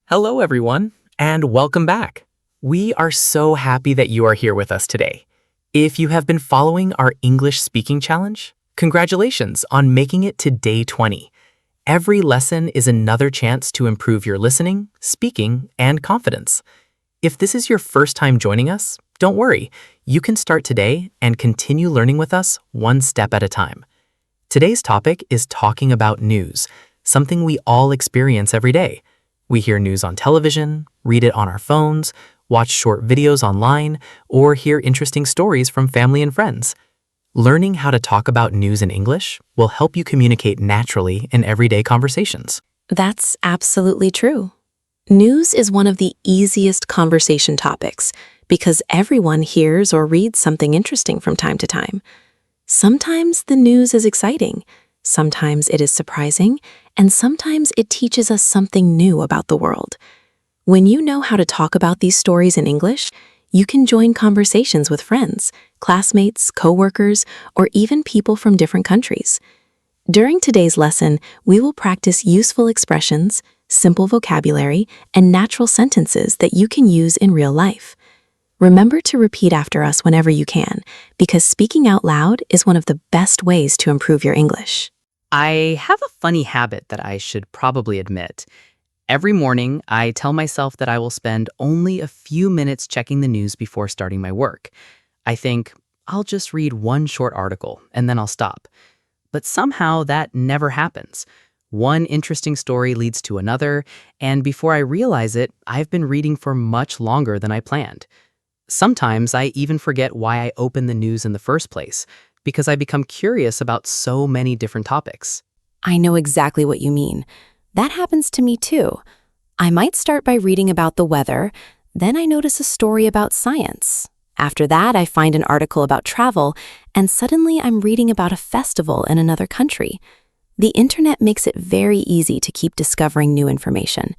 Hello, everyone, and welcome back. We are so happy that you are here with us today. If you have been following our English speaking challenge, congratulations on making it to day 20. Every lesson is another chance to improve your listening, speaking, and confidence. If this is your first time joining us, don't worry. You can start today and continue learning with us one step at a time. Today's topic is talking about news, something we all experience every day. We hear news on television, read it on our phones, watch short videos online, or hear interesting stories from family and friends. Learning how to talk about news in English will help you communicate naturally in everyday conversations. That's absolutely true. News is one of the easiest conversation topics because everyone hears or reads something interesting from time to time. Sometimes the news is exciting, sometimes it is surprising, and sometimes it teaches us something new about the world. When you know how to talk about these stories in English, you can join conversations with friends, classmates, coworkers, or even people from different countries. During today's lesson, we will practice useful expressions, simple vocabulary, and natural sentences that you can use in real life. Remember to repeat after us whenever you can, because speaking out loud is one of the best ways to improve your English. I have a funny habit that I should probably admit. Every morning, I tell myself that I will spend only a few minutes checking the news before starting my work. I think, I'll just read one short article and then I'll stop. But somehow that never happens. One interesting story leads to another, and before I realize it, I've been reading for much longer than I planned. Sometimes I even forget why I opened the news in the first place, because I become curious about so many different topics. I know exactly what you mean. That happens to me too. I might start by reading about the weather, then I notice a story about science. After that, I find an article about travel, and suddenly I'm reading about a festival in another country. The internet makes it very easy to keep discovering new information.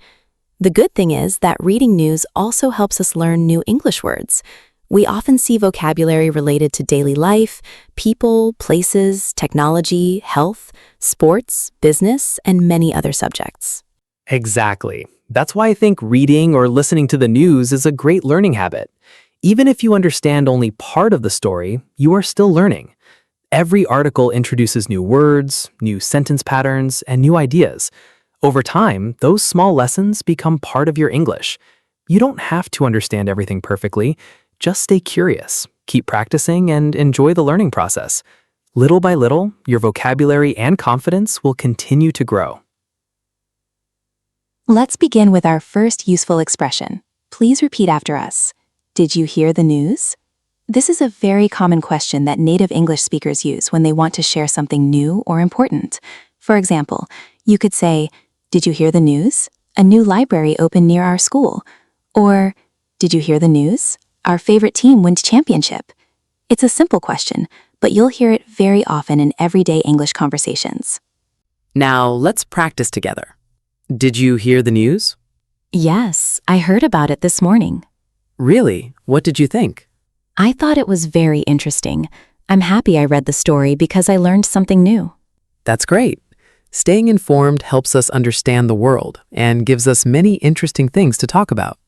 The good thing is that reading news also helps us learn new English words. We often see vocabulary related to daily life, people, places, technology, health, sports, business, and many other subjects. Exactly. That's why I think reading or listening to the news is a great learning habit. Even if you understand only part of the story, you are still learning. Every article introduces new words, new sentence patterns, and new ideas. Over time, those small lessons become part of your English. You don't have to understand everything perfectly. Just stay curious, keep practicing, and enjoy the learning process. Little by little, your vocabulary and confidence will continue to grow. Let's begin with our first useful expression. Please repeat after us. Did you hear the news? This is a very common question that native English speakers use when they want to share something new or important. For example, you could say, "Did you hear the news? A new library opened near our school." Or, "Did you hear the news? Our favorite team wins championship." It's a simple question, but you'll hear it very often in everyday English conversations. Now, let's practice together. Did you hear the news? Yes, I heard about it this morning. Really? What did you think? I thought it was very interesting. I'm happy I read the story because I learned something new. That's great. Staying informed helps us understand the world and gives us many interesting things to talk about.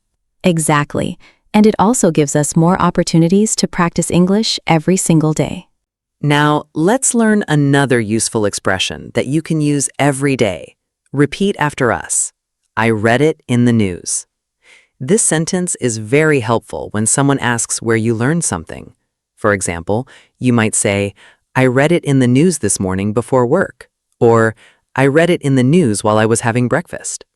Exactly. And it also gives us more opportunities to practice English every single day. Now, let's learn another useful expression that you can use every day. Repeat after us. I read it in the news. This sentence is very helpful when someone asks where you learned something. For example, you might say, I read it in the news this morning before work, or I read it in the news while I was having breakfast.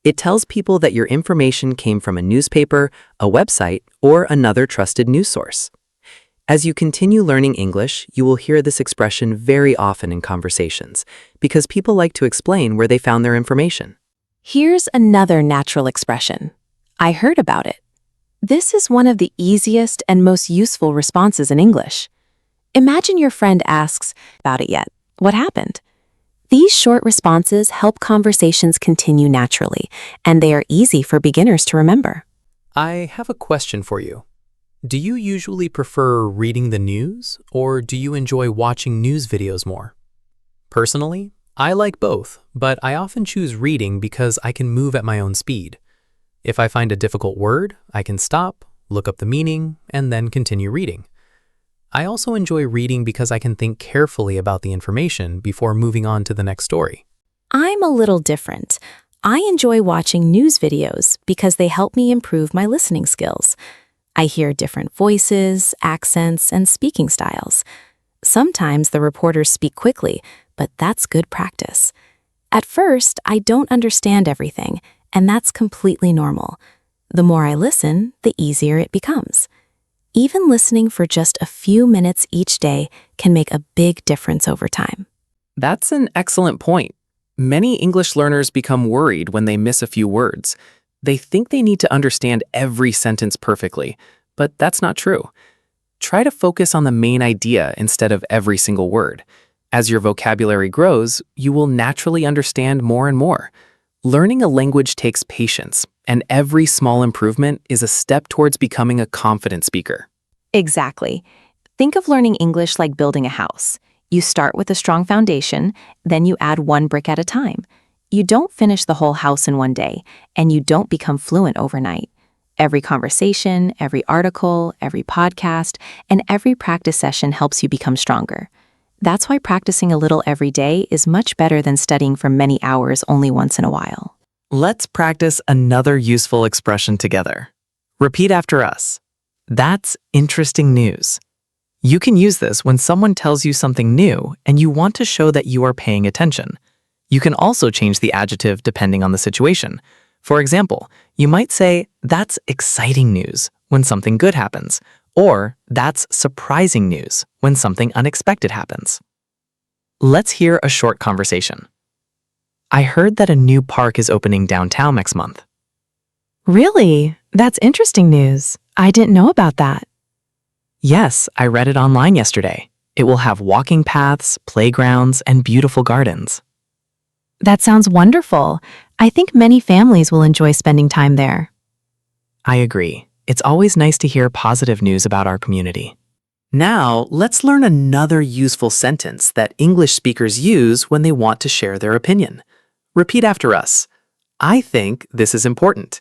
It tells people that your information came from a newspaper, a website, or another trusted news source. As you continue learning English, you will hear this expression very often in conversations because people like to explain where they found their information. Here's another natural expression. I heard about it. This is one of the easiest and most useful responses in English. Imagine your friend asks, "About it yet? What happened?" These short responses help conversations continue naturally, and they are easy for beginners to remember. I have a question for you. Do you usually prefer reading the news, or do you enjoy watching news videos more? Personally, I like both, but I often choose reading because I can move at my own speed. If I find a difficult word, I can stop, look up the meaning, and then continue reading. I also enjoy reading because I can think carefully about the information before moving on to the next story. I'm a little different. I enjoy watching news videos because they help me improve my listening skills. I hear different voices, accents, and speaking styles. Sometimes the reporters speak quickly, but that's good practice. At first, I don't understand everything, and that's completely normal. The more I listen, the easier it becomes. Even listening for just a few minutes each day can make a big difference over time. That's an excellent point. Many English learners become worried when they miss a few words. They think they need to understand every sentence perfectly, but that's not true. Try to focus on the main idea instead of every single word. As your vocabulary grows, you will naturally understand more and more. Learning a language takes patience, and every small improvement is a step towards becoming a confident speaker. Exactly. Think of learning English like building a house. You start with a strong foundation, then you add one brick at a time. You don't finish the whole house in one day, and you don't become fluent overnight. Every conversation, every article, every podcast, and every practice session helps you become stronger. That's why practicing a little every day is much better than studying for many hours only once in a while. Let's practice another useful expression together. Repeat after us. That's interesting news. You can use this when someone tells you something new and you want to show that you are paying attention. You can also change the adjective depending on the situation. For example, you might say, "That's exciting news," when something good happens, or "That's surprising news," when something unexpected happens. Let's hear a short conversation. I heard that a new park is opening downtown next month. Really? That's interesting news. I didn't know about that. Yes, I read it online yesterday. It will have walking paths, playgrounds, and beautiful gardens. That sounds wonderful. I think many families will enjoy spending time there. I agree. It's always nice to hear positive news about our community. Now, let's learn another useful sentence that English speakers use when they want to share their opinion. Repeat after us. I think this is important.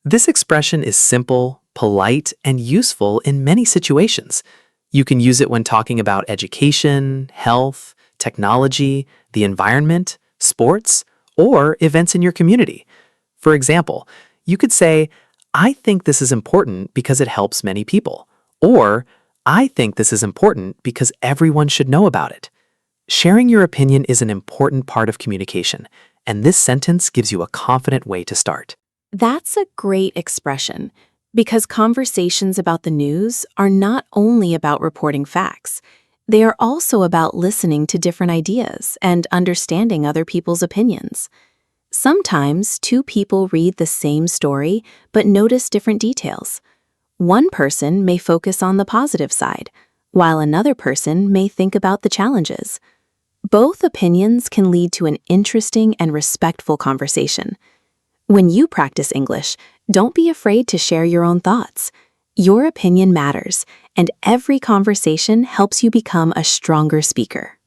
This expression is simple, polite, and useful in many situations. You can use it when talking about education, health, technology, the environment, sports, or events in your community. For example, you could say, I think this is important because it helps many people, or I think this is important because everyone should know about it. Sharing your opinion is an important part of communication, and this sentence gives you a confident way to start. That's a great expression, because conversations about the news are not only about reporting facts. They are also about listening to different ideas and understanding other people's opinions. Sometimes two people read the same story but notice different details. One person may focus on the positive side, while another person may think about the challenges. Both opinions can lead to an interesting and respectful conversation. When you practice English, don't be afraid to share your own thoughts. Your opinion matters, and every conversation helps you become a stronger speaker.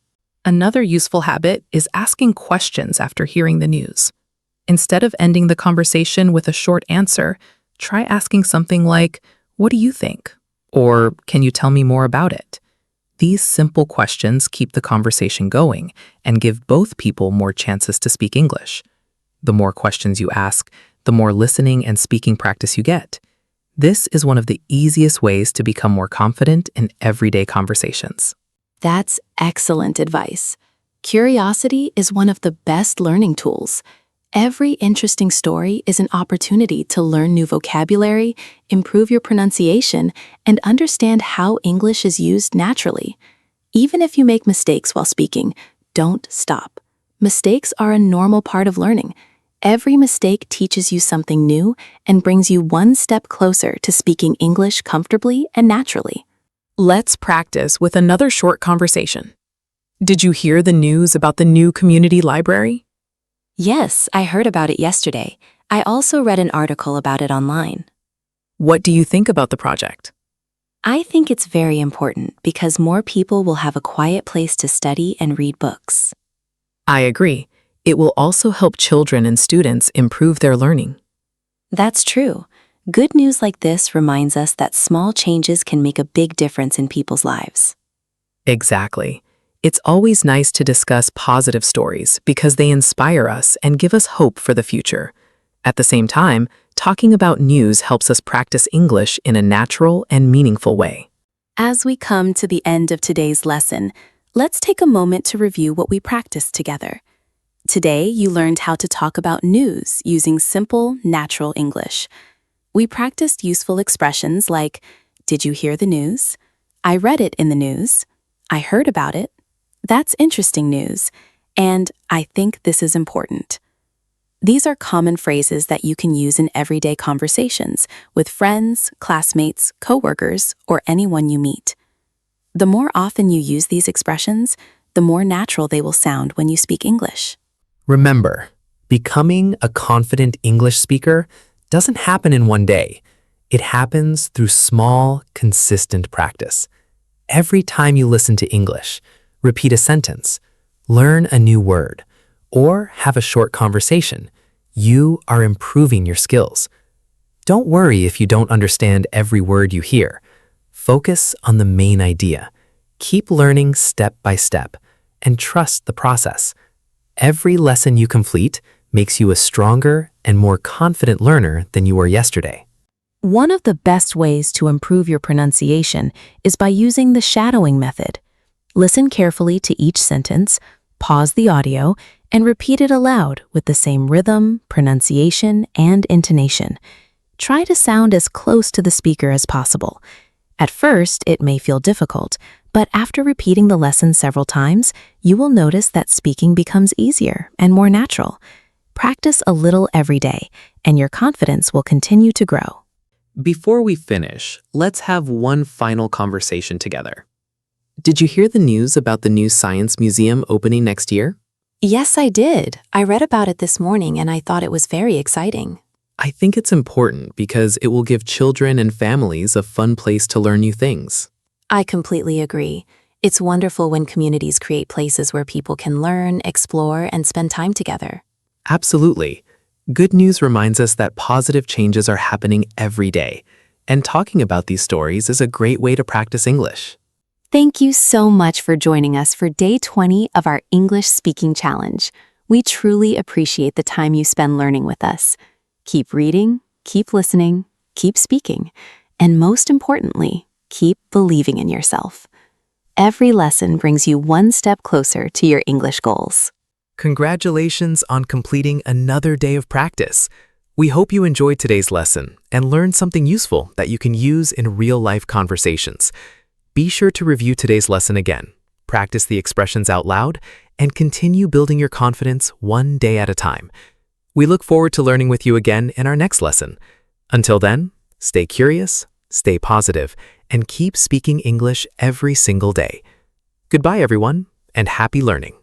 Another useful habit is asking questions after hearing the news. Instead of ending the conversation with a short answer, try asking something like, "What do you think?" Or, "Can you tell me more about it?" These simple questions keep the conversation going and give both people more chances to speak English. The more questions you ask, the more listening and speaking practice you get. This is one of the easiest ways to become more confident in everyday conversations. That's excellent advice. Curiosity is one of the best learning tools. Every interesting story is an opportunity to learn new vocabulary, improve your pronunciation, and understand how English is used naturally. Even if you make mistakes while speaking, don't stop. Mistakes are a normal part of learning. Every mistake teaches you something new and brings you one step closer to speaking English comfortably and naturally. Let's practice with another short conversation. Did you hear the news about the new community library? Yes, I heard about it yesterday. I also read an article about it online. What do you think about the project? I think it's very important because more people will have a quiet place to study and read books. I agree. It will also help children and students improve their learning. That's true. Good news like this reminds us that small changes can make a big difference in people's lives. Exactly. It's always nice to discuss positive stories because they inspire us and give us hope for the future. At the same time, talking about news helps us practice English in a natural and meaningful way. As we come to the end of today's lesson, let's take a moment to review what we practiced together. Today, you learned how to talk about news using simple, natural English. We practiced useful expressions like, did you hear the news? I read it in the news. I heard about it. That's interesting news. And I think this is important. These are common phrases that you can use in everyday conversations with friends, classmates, coworkers, or anyone you meet. The more often you use these expressions, the more natural they will sound when you speak English. Remember, becoming a confident English speaker doesn't happen in one day. It happens through small, consistent practice. Every time you listen to English, repeat a sentence, learn a new word, or have a short conversation, you are improving your skills. Don't worry if you don't understand every word you hear. Focus on the main idea. Keep learning step by step, and trust the process. Every lesson you complete makes you a stronger and more confident learner than you were yesterday. One of the best ways to improve your pronunciation is by using the shadowing method. Listen carefully to each sentence, pause the audio, and repeat it aloud with the same rhythm, pronunciation, and intonation. Try to sound as close to the speaker as possible. At first, it may feel difficult, but after repeating the lesson several times, you will notice that speaking becomes easier and more natural. Practice a little every day, and your confidence will continue to grow. Before we finish, let's have one final conversation together. Did you hear the news about the new Science Museum opening next year? Yes, I did. I read about it this morning and I thought it was very exciting. I think it's important because it will give children and families a fun place to learn new things. I completely agree. It's wonderful when communities create places where people can learn, explore, and spend time together. Absolutely. Good news reminds us that positive changes are happening every day, and talking about these stories is a great way to practice English. Thank you so much for joining us for Day 20 of our English Speaking Challenge. We truly appreciate the time you spend learning with us. Keep reading, keep listening, keep speaking, and most importantly, keep believing in yourself. Every lesson brings you one step closer to your English goals. Congratulations on completing another day of practice. We hope you enjoyed today's lesson and learned something useful that you can use in real-life conversations. Be sure to review today's lesson again, practice the expressions out loud, and continue building your confidence one day at a time. We look forward to learning with you again in our next lesson. Until then, stay curious, stay positive, and keep speaking English every single day. Goodbye, everyone, and happy learning.